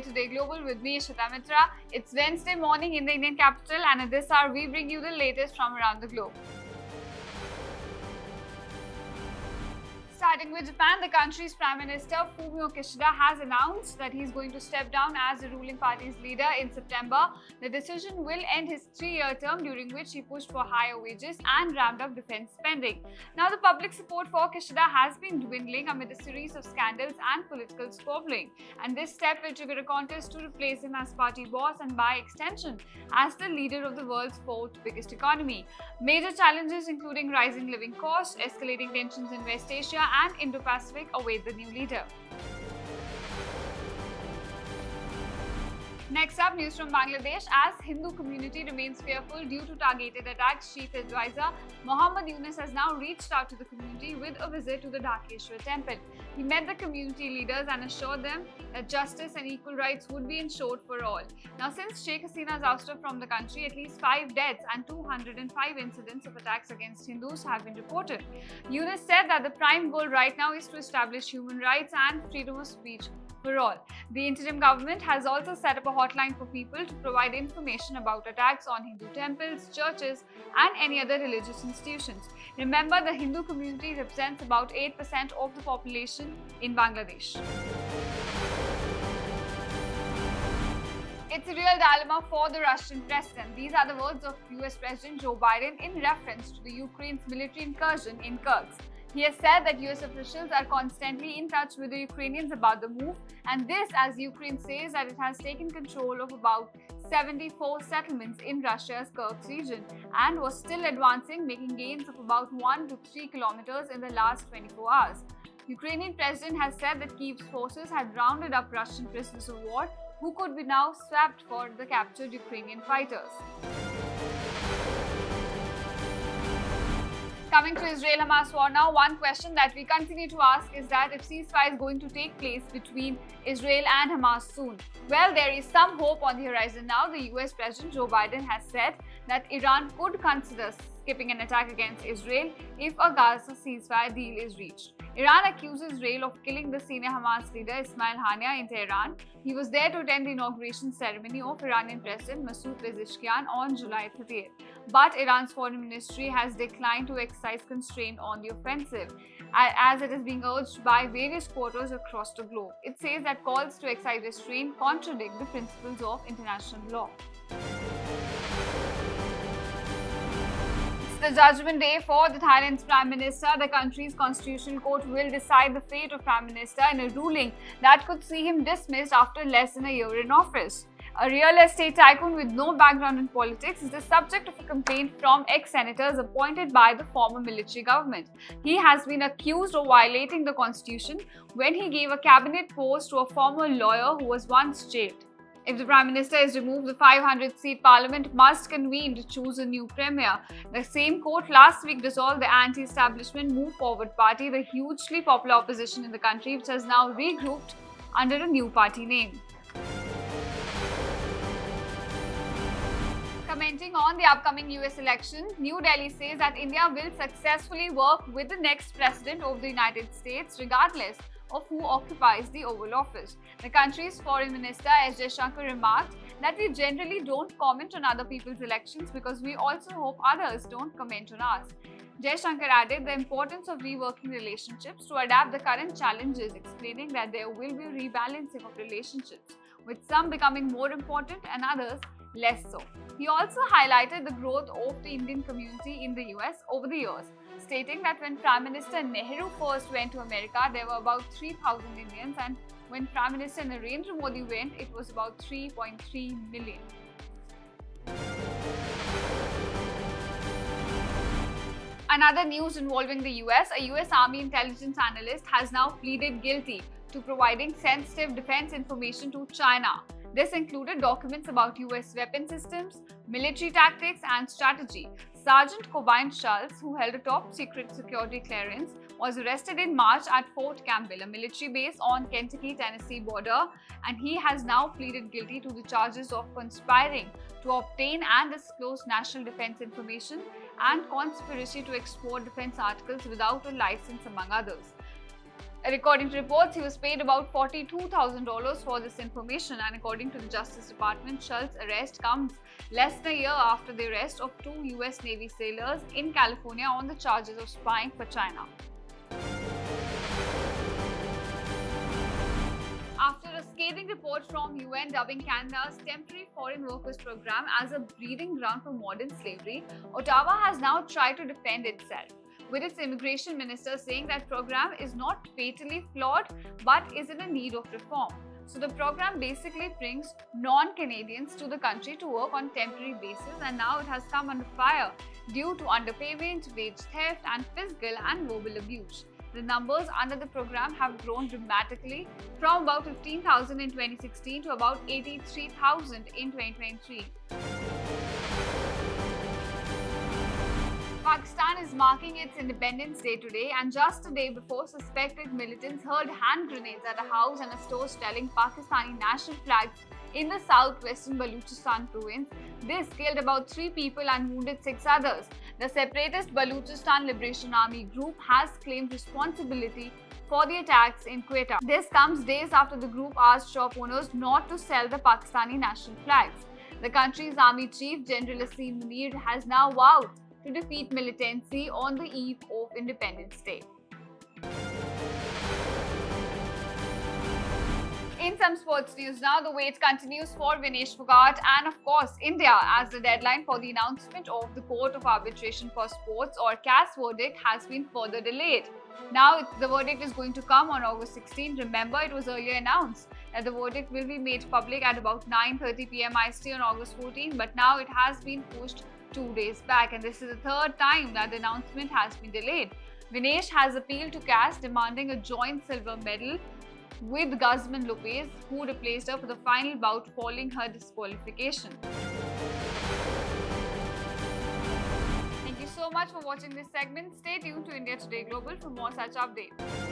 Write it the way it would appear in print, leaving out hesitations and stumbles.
Today Global with me, Ishita Mitra. It's Wednesday morning in the Indian capital, and at this hour, we bring you the latest from around the globe. Starting with Japan, the country's Prime Minister Fumio Kishida has announced that he's going to step down as the ruling party's leader in September. The decision will end his 3-year term, during which he pushed for higher wages and ramped up defense spending. Now, the public support for Kishida has been dwindling amid a series of scandals and political squabbling, and this step will trigger a contest to replace him as party boss and, by extension, as the leader of the world's fourth biggest economy. Major challenges including rising living costs, escalating tensions in West Asia and Indo-Pacific await the new leader. Next up, news from Bangladesh. As Hindu community remains fearful due to targeted attacks, Chief Advisor Muhammad Yunus has now reached out to the community with a visit to the Dhakeshwar temple. He met the community leaders and assured them that justice and equal rights would be ensured for all. Now, since Sheikh Hasina's ouster from the country, at least 5 deaths and 205 incidents of attacks against Hindus have been reported. Yunus said that the prime goal right now is to establish human rights and freedom of speech for all. The interim government has also set up a hotline for people to provide information about attacks on Hindu temples, churches, and any other religious institutions. Remember, the Hindu community represents about 8% of the population in Bangladesh. It's a real dilemma for the Russian president. These are the words of US President Joe Biden in reference to the Ukraine's military incursion in Kursk. He has said that US officials are constantly in touch with the Ukrainians about the move, and this as Ukraine says that it has taken control of about 74 settlements in Russia's Kursk region and was still advancing, making gains of about 1 to 3 kilometers in the last 24 hours. Ukrainian president has said that Kyiv's forces had rounded up Russian prisoners of war who could be now swapped for the captured Ukrainian fighters. Coming to Israel-Hamas war now, one question that we continue to ask is that if ceasefire is going to take place between Israel and Hamas soon. Well, there is some hope on the horizon now. The US President Joe Biden has said that Iran could consider skipping an attack against Israel if a Gaza ceasefire deal is reached. Iran accuses Israel of killing the senior Hamas leader Ismail Haniyeh in Tehran. He was there to attend the inauguration ceremony of Iranian President Masoud Pezeshkian on July 30th. But Iran's foreign ministry has declined to exercise constraint on the offensive, as it is being urged by various quarters across the globe. It says that calls to exercise restraint contradict the principles of international law. The judgment day for the Thailand's Prime Minister. The country's constitutional court will decide the fate of Prime Minister in a ruling that could see him dismissed after less than a year in office. A real estate tycoon with no background in politics is the subject of a complaint from ex-senators appointed by the former military government. He has been accused of violating the constitution when he gave a cabinet post to a former lawyer who was once jailed. If the Prime Minister is removed, the 500-seat parliament must convene to choose a new premier. The same court last week dissolved the anti-establishment Move Forward party, the hugely popular opposition in the country, which has now regrouped under a new party name. Commenting on the upcoming US election, New Delhi says that India will successfully work with the next president of the United States, regardless of who occupies the Oval Office. The country's foreign minister S. Jaishankar remarked that we generally don't comment on other people's elections because we also hope others don't comment on ours. Jaishankar added the importance of reworking relationships to adapt the current challenges, explaining that there will be rebalancing of relationships, with some becoming more important and others less so. He also highlighted the growth of the Indian community in the US over the years, stating that when Prime Minister Nehru first went to America, there were about 3,000 Indians, and when Prime Minister Narendra Modi went, it was about 3.3 million. Another news involving the US, a US Army intelligence analyst has now pleaded guilty to providing sensitive defense information to China. This included documents about US weapon systems, military tactics, and strategy. Sergeant Cobain Schultz, who held a top-secret security clearance, was arrested in March at Fort Campbell, a military base on Kentucky-Tennessee border, and he has now pleaded guilty to the charges of conspiring to obtain and disclose national defense information and conspiracy to export defense articles without a license, among others. According to reports, he was paid about $42,000 for this information, and according to the Justice Department, Schultz's arrest comes less than a year after the arrest of 2 US Navy sailors in California on the charges of spying for China. After a scathing report from UN dubbing Canada's Temporary Foreign Workers Program as a breeding ground for modern slavery, Ottawa has now tried to defend itself, with its immigration minister saying that program is not fatally flawed but is in a need of reform. So the program basically brings non-Canadians to the country to work on temporary basis, and now it has come under fire due to underpayment, wage theft and physical and verbal abuse. The numbers under the program have grown dramatically from about 15,000 in 2016 to about 83,000 in 2023. Pakistan is marking its Independence Day today, and just a day before, suspected militants hurled hand grenades at a house and a store selling Pakistani national flags in the southwestern Balochistan province. This killed about 3 people and wounded 6 others. The separatist Balochistan Liberation Army group has claimed responsibility for the attacks in Quetta. This comes days after the group asked shop owners not to sell the Pakistani national flags. The country's army chief, General Asim Munir, has now vowed to defeat militancy on the eve of Independence Day. In some sports news now, the wait continues for Vinesh Phogat and of course India, as the deadline for the announcement of the Court of Arbitration for Sports or CAS verdict has been further delayed. Now the verdict is going to come on August 16. Remember, it was earlier announced that the verdict will be made public at about 9:30 p.m. IST on August 14, but now it has been pushed 2 days back, and this is the third time that the announcement has been delayed. Vinesh has appealed to CAS demanding a joint silver medal with Guzman Lopez, who replaced her for the final bout following her disqualification. Thank you so much for watching this segment. Stay tuned to India Today Global for more such updates.